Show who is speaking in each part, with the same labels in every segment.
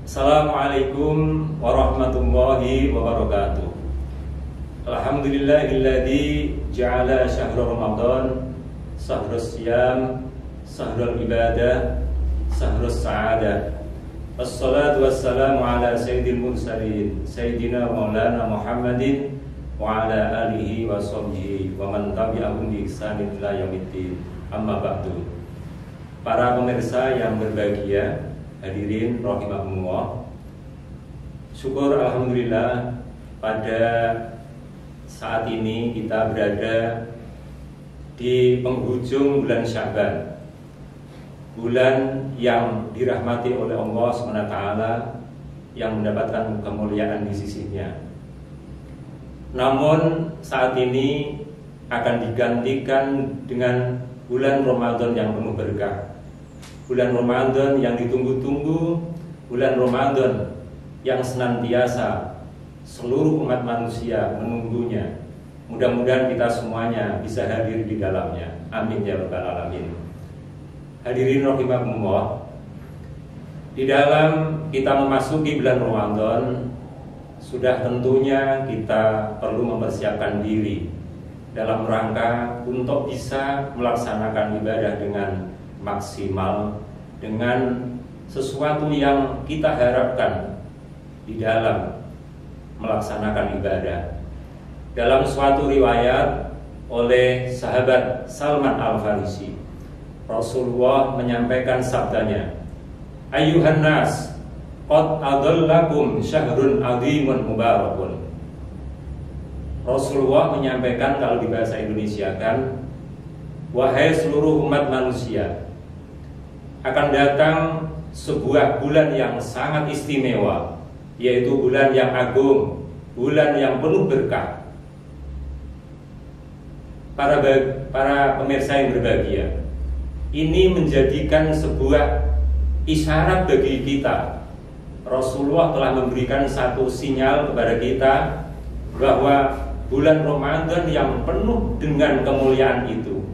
Speaker 1: Assalamualaikum warahmatullahi wabarakatuh. Alhamdulillahilladzi ja'ala syahrul Ramadan syahrus siyam, syahrul ibadah, syahrus sa'adah. Wassalatu wassalamu ala sayyidil mursalin sayyidina maulana Muhammadin wa ala alihi wa sahbihi wa man tabi'ahum bi ihsanin ila yaumiddin. Amma ba'du. Para pemirsa yang berbahagia, hadirin rahimakumullah. Syukur alhamdulillah pada saat ini kita berada di penghujung bulan Sya'ban, bulan yang dirahmati oleh Allah SWT, yang mendapatkan kemuliaan di sisinya. Namun saat ini akan digantikan dengan bulan Ramadan yang penuh berkah, bulan Ramadan yang ditunggu-tunggu, bulan Ramadan yang senantiasa seluruh umat manusia menunggunya. Mudah-mudahan kita semuanya bisa hadir di dalamnya. Amin ya rabbal alamin. Hadirin rahimakumullah, di dalam kita memasuki bulan Ramadan, sudah tentunya kita perlu mempersiapkan diri dalam rangka untuk bisa melaksanakan ibadah dengan maksimal, dengan sesuatu yang kita harapkan di dalam melaksanakan ibadah. Dalam suatu riwayat oleh sahabat Salman Al-Farisi, Rasulullah menyampaikan sabdanya, "Ayyuhan nas, qad adallakum syahrun azimun mubarakun." Rasulullah menyampaikan, kalau di bahasa Indonesia kan, wahai seluruh umat manusia, akan datang sebuah bulan yang sangat istimewa, yaitu bulan yang agung, bulan yang penuh berkah. Para pemirsa yang berbahagia, ini menjadikan sebuah isyarat bagi kita. Rasulullah telah memberikan satu sinyal kepada kita bahwa bulan Ramadan yang penuh dengan kemuliaan itu,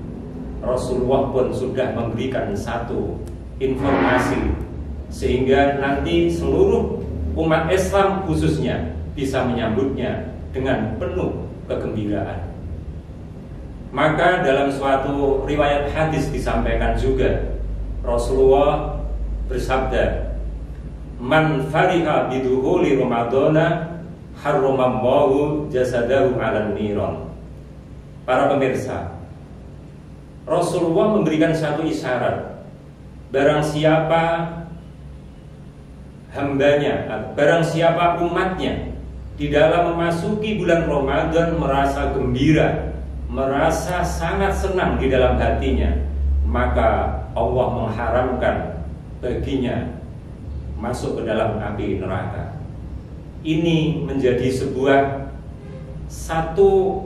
Speaker 1: Rasulullah pun sudah memberikan satu informasi, sehingga nanti seluruh umat Islam khususnya bisa menyambutnya dengan penuh kegembiraan. Maka dalam suatu riwayat hadis disampaikan juga, Rasulullah bersabda, "Man fariha biduhuli Ramadana harramallahu jasadahu 'alan niran." Para pemirsa, Rasulullah memberikan satu isyarat. Barang siapa hambanya, barang siapa umatnya di dalam memasuki bulan Ramadan merasa gembira, merasa sangat senang di dalam hatinya, maka Allah mengharamkan baginya masuk ke dalam api neraka. Ini menjadi sebuah satu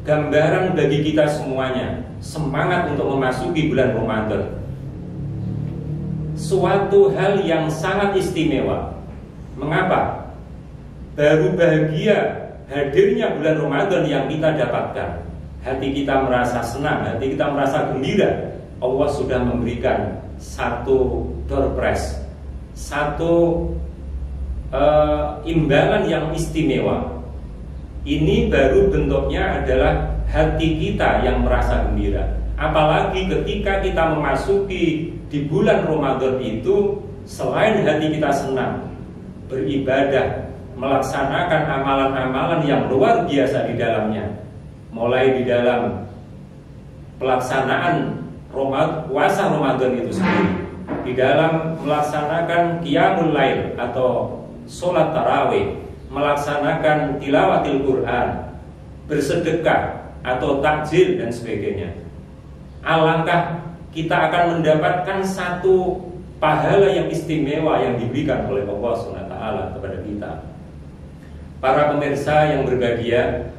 Speaker 1: gambaran bagi kita semuanya, semangat untuk memasuki bulan Ramadan. Suatu hal yang sangat istimewa. Mengapa? Baru bahagia hadirnya bulan Ramadan yang kita dapatkan, hati kita merasa senang, hati kita merasa gembira. Allah sudah memberikan satu door prize, satu imbalan yang istimewa. Ini baru bentuknya adalah hati kita yang merasa gembira. Apalagi ketika kita memasuki di bulan Ramadan itu, selain hati kita senang, beribadah, melaksanakan amalan-amalan yang luar biasa di dalamnya, mulai di dalam pelaksanaan puasa Ramadan itu sendiri, di dalam melaksanakan qiyamul lail atau sholat tarawih, melaksanakan tilawatil Quran, bersedekah atau takjil dan sebagainya. Alangkah kita akan mendapatkan satu pahala yang istimewa yang diberikan oleh Allah SWT kepada kita. Para pemirsa yang berbahagia,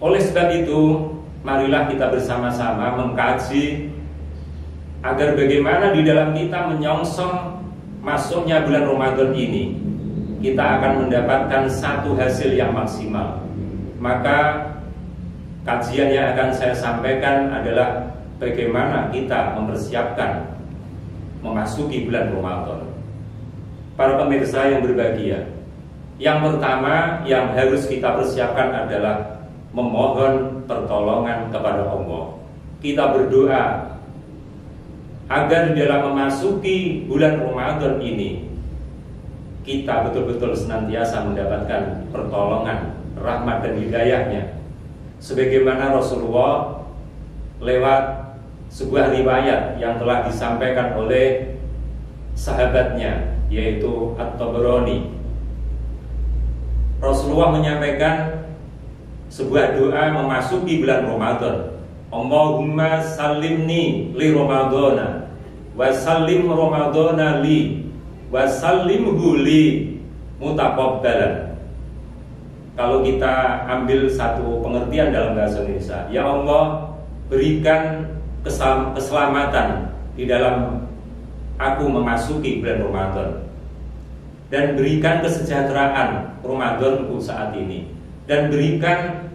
Speaker 1: oleh sebab itu, marilah kita bersama-sama mengkaji agar bagaimana di dalam kita menyongsong masuknya bulan Ramadan ini, kita akan mendapatkan satu hasil yang maksimal. Maka kajian yang akan saya sampaikan adalah bagaimana kita mempersiapkan memasuki bulan Ramadan. Para pemirsa yang berbahagia, yang pertama yang harus kita persiapkan adalah memohon pertolongan kepada Allah. Kita berdoa agar di dalam memasuki bulan Ramadan ini kita betul-betul senantiasa mendapatkan pertolongan, rahmat dan hidayahnya. Sebagaimana Rasulullah lewat sebuah riwayat yang telah disampaikan oleh sahabatnya, yaitu At-Tabarani. Rasulullah menyampaikan sebuah doa memasuki bulan Ramadan. Allahumma salimni li Ramadana wa salim Ramadana li wa salimhu li mutaqabbalan. Kalau kita ambil satu pengertian dalam bahasa Indonesia, ya Allah, berikan keselamatan di dalam aku memasuki bulan Ramadan, dan berikan kesejahteraan Ramadanku saat ini, dan berikan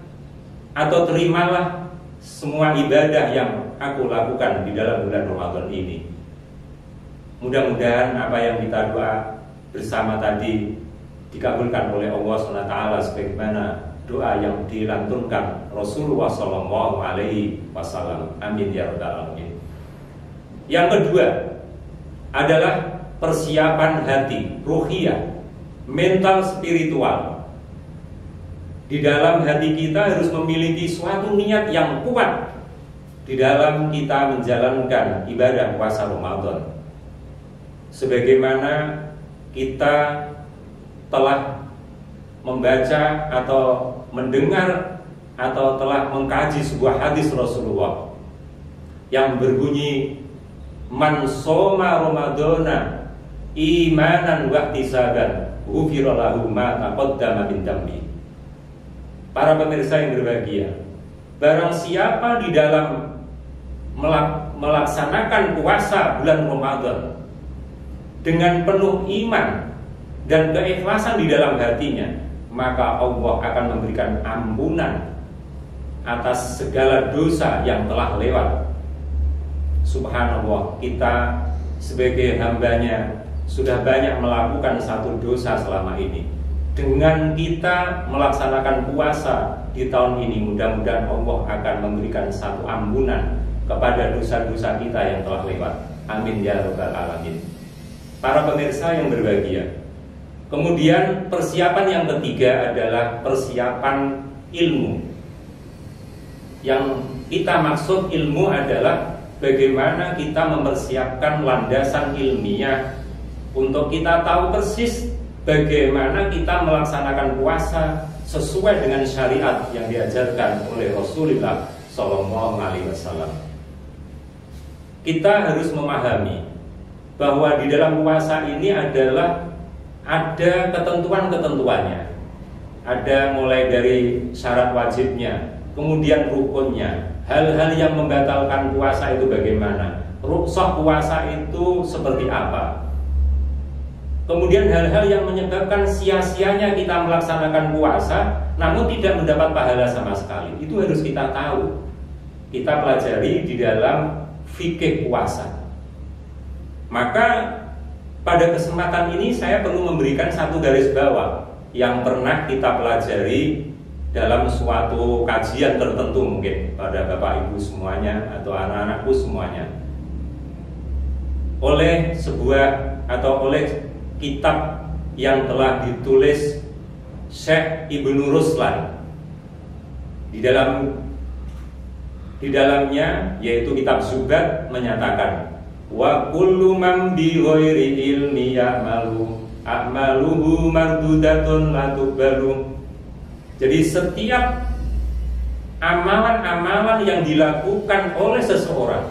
Speaker 1: atau terimalah semua ibadah yang aku lakukan di dalam bulan Ramadan ini. Mudah-mudahan apa yang kita doa bersama tadi dikabulkan oleh Allah SWT sebagaimana doa yang dilantunkan Rasulullah SAW. Amin ya rabbal alamin. Yang kedua adalah persiapan hati, ruhiyah, mental spiritual. Di dalam hati kita harus memiliki suatu niat yang kuat di dalam kita menjalankan ibadah puasa Ramadan. Sebagaimana kita telah membaca atau mendengar atau telah mengkaji sebuah hadis Rasulullah yang berbunyi, man shoma ramadhana imanan wa ihtisaban ghufira lahu ma taqaddama min dambi. Para pemirsa yang berbahagia, barang siapa di dalam melaksanakan puasa bulan Ramadan dengan penuh iman dan keikhlasan di dalam hatinya, maka Allah akan memberikan ampunan atas segala dosa yang telah lewat. Subhanallah, kita sebagai hambanya sudah banyak melakukan satu dosa selama ini. Dengan kita melaksanakan puasa di tahun ini, mudah-mudahan Allah akan memberikan satu ampunan kepada dosa-dosa kita yang telah lewat. Amin ya rabbal alamin. Para pemirsa yang berbahagia, kemudian persiapan yang ketiga adalah persiapan ilmu. Yang kita maksud ilmu adalah bagaimana kita mempersiapkan landasan ilmiah untuk kita tahu persis bagaimana kita melaksanakan puasa sesuai dengan syariat yang diajarkan oleh Rasulullah SAW. Kita harus memahami bahwa di dalam puasa ini adalah ada ketentuan-ketentuannya. Ada mulai dari syarat wajibnya, kemudian rukunnya, hal-hal yang membatalkan puasa itu bagaimana, rukhsah puasa itu seperti apa. Kemudian hal-hal yang menyebabkan sia-sianya kita melaksanakan puasa namun tidak mendapat pahala sama sekali, itu harus kita tahu. Kita pelajari di dalam fikih puasa. Maka pada kesempatan ini saya perlu memberikan satu garis bawah yang pernah kita pelajari dalam suatu kajian tertentu, mungkin pada Bapak Ibu semuanya atau anak-anakku semuanya, oleh sebuah atau oleh kitab yang telah ditulis Syekh Ibnu Ruslan. Di dalamnya, yaitu kitab Zubat, menyatakan wa kullu man bi ghairi ilmi ya'malu a'maluhu mardudatun la tuqbalu. Jadi setiap amalan-amalan yang dilakukan oleh seseorang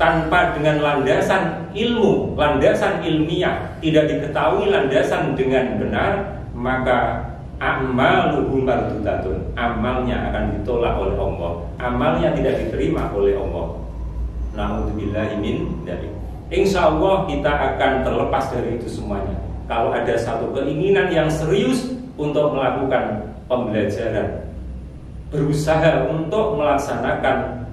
Speaker 1: tanpa dengan landasan ilmu, landasan ilmiah, tidak diketahui landasan dengan benar, maka a'maluhu mardudatun, amalnya akan ditolak oleh Allah, amalnya tidak diterima oleh Allah. Na'udzubillahi min dzalik. Insya Allah kita akan terlepas dari itu semuanya kalau ada satu keinginan yang serius untuk melakukan pembelajaran, berusaha untuk melaksanakan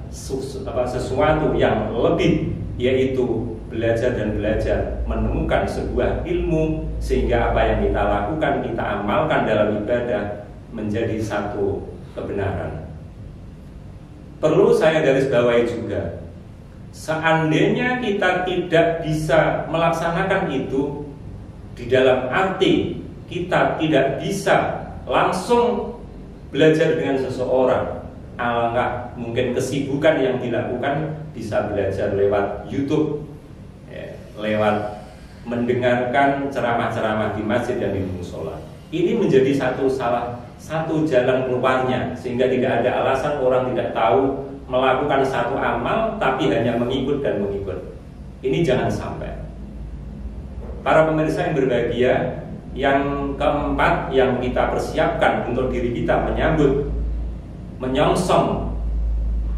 Speaker 1: sesuatu yang lebih yaitu belajar dan belajar, menemukan sebuah ilmu sehingga apa yang kita lakukan, kita amalkan dalam ibadah menjadi satu kebenaran. Perlu saya garis bawahi juga, seandainya kita tidak bisa melaksanakan itu, di dalam arti kita tidak bisa langsung belajar dengan seseorang, alangkah mungkin kesibukan yang dilakukan bisa belajar lewat YouTube, lewat mendengarkan ceramah-ceramah di masjid dan di musola. Ini menjadi salah satu jalan keluarnya, sehingga tidak ada alasan orang tidak tahu melakukan satu amal tapi hanya mengikut dan mengikut. Ini jangan sampai. Para pemirsa yang berbahagia, yang keempat yang kita persiapkan untuk diri kita menyongsong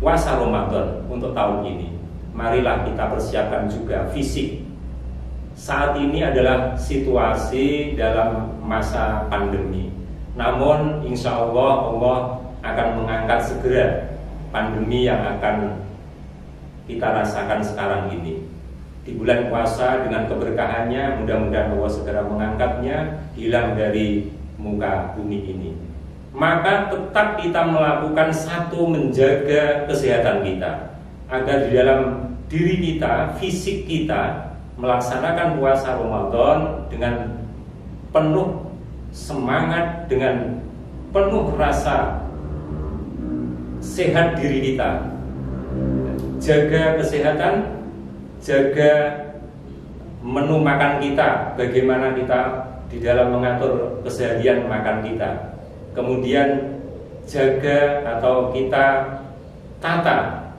Speaker 1: puasa Ramadan untuk tahun ini, marilah kita persiapkan juga fisik. Saat ini adalah situasi dalam masa pandemi, namun insya Allah akan mengangkat segera pandemi yang akan kita rasakan sekarang ini. Di bulan puasa dengan keberkahannya, mudah-mudahan Allah segera mengangkatnya, hilang dari muka bumi ini. Maka tetap kita melakukan satu, menjaga kesehatan kita, agar di dalam diri kita, fisik kita, melaksanakan puasa Ramadan dengan penuh semangat, dengan penuh rasa sehat diri kita. Jaga kesehatan, jaga menu makan kita, bagaimana kita di dalam mengatur keseharian makan kita. Kemudian jaga atau kita tata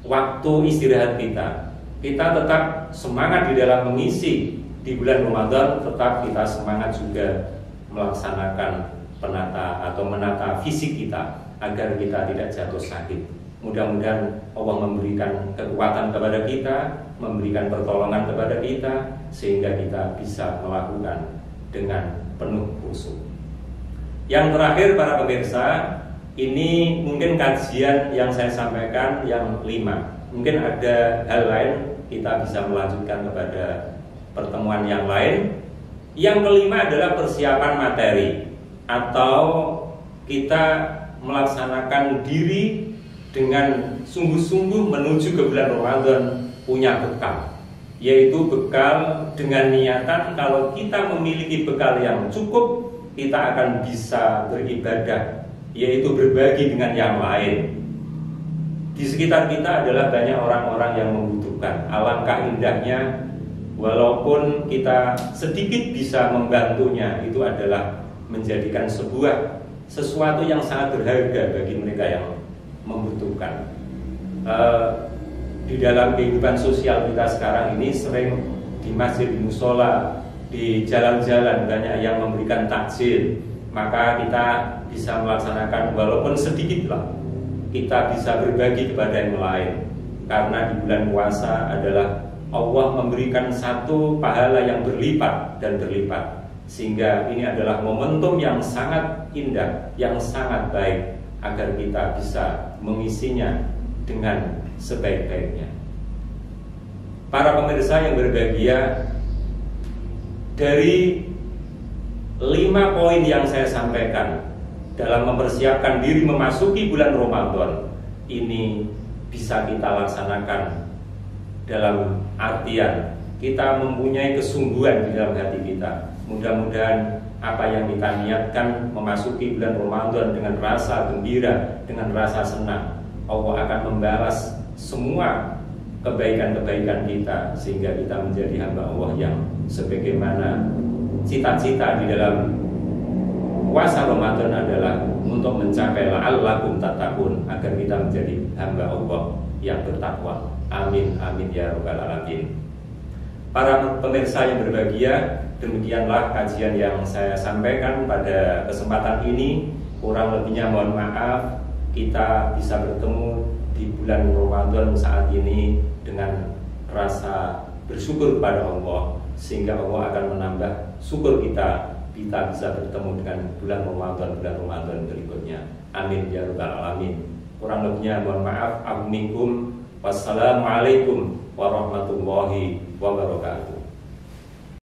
Speaker 1: waktu istirahat kita. Kita tetap semangat di dalam mengisi di bulan Ramadan, tetap kita semangat juga melaksanakan menata fisik kita agar kita tidak jatuh sakit. Mudah-mudahan Allah memberikan kekuatan kepada kita, memberikan pertolongan kepada kita, sehingga kita bisa melakukan dengan penuh khusyuk. Yang terakhir para pemirsa, ini mungkin kajian yang saya sampaikan yang 5. Mungkin ada hal lain, kita bisa melanjutkan kepada pertemuan yang lain. Yang kelima adalah persiapan materi, atau kita melaksanakan diri dengan sungguh-sungguh menuju ke bulan Ramadan punya bekal, yaitu bekal dengan niatan kalau kita memiliki bekal yang cukup, kita akan bisa beribadah, yaitu berbagi dengan yang lain. Di sekitar kita adalah banyak orang-orang yang membutuhkan. Alangkah indahnya walaupun kita sedikit bisa membantunya, itu adalah menjadikan sesuatu yang sangat berharga bagi mereka yang membutuhkan. Di dalam kehidupan sosial kita sekarang ini sering di masjid, di musola, di jalan-jalan banyak yang memberikan takjil. Maka kita bisa melaksanakan walaupun sedikit lah, kita bisa berbagi kepada yang lain. Karena di bulan puasa adalah Allah memberikan satu pahala yang berlipat dan berlipat, sehingga ini adalah momentum yang sangat indah, yang sangat baik, agar kita bisa mengisinya dengan sebaik-baiknya. Para pemirsa yang berbahagia, dari 5 poin yang saya sampaikan dalam mempersiapkan diri memasuki bulan Ramadan ini bisa kita laksanakan dalam artian kita mempunyai kesungguhan di dalam hati kita. Mudah-mudahan apa yang kita niatkan memasuki bulan Ramadan dengan rasa gembira, dengan rasa senang, Allah akan membalas semua kebaikan-kebaikan kita, sehingga kita menjadi hamba Allah yang sebagaimana cita-cita di dalam puasa Ramadan adalah untuk mencapai la'allakum tattaqun, agar kita menjadi hamba Allah yang bertakwa. Amin amin ya rabbal alamin. Para pemirsa yang berbahagia, demikianlah kajian yang saya sampaikan pada kesempatan ini. Kurang lebihnya mohon maaf. Kita bisa bertemu di bulan Ramadan saat ini dengan rasa bersyukur kepada Allah, sehingga Allah akan menambah syukur kita bisa bertemu dengan bulan Ramadan berikutnya. Amin ya rabbal alamin. Kurang lebihnya mohon maaf. Minkum Wassalamualaikum warahmatullahi wabarakatuh.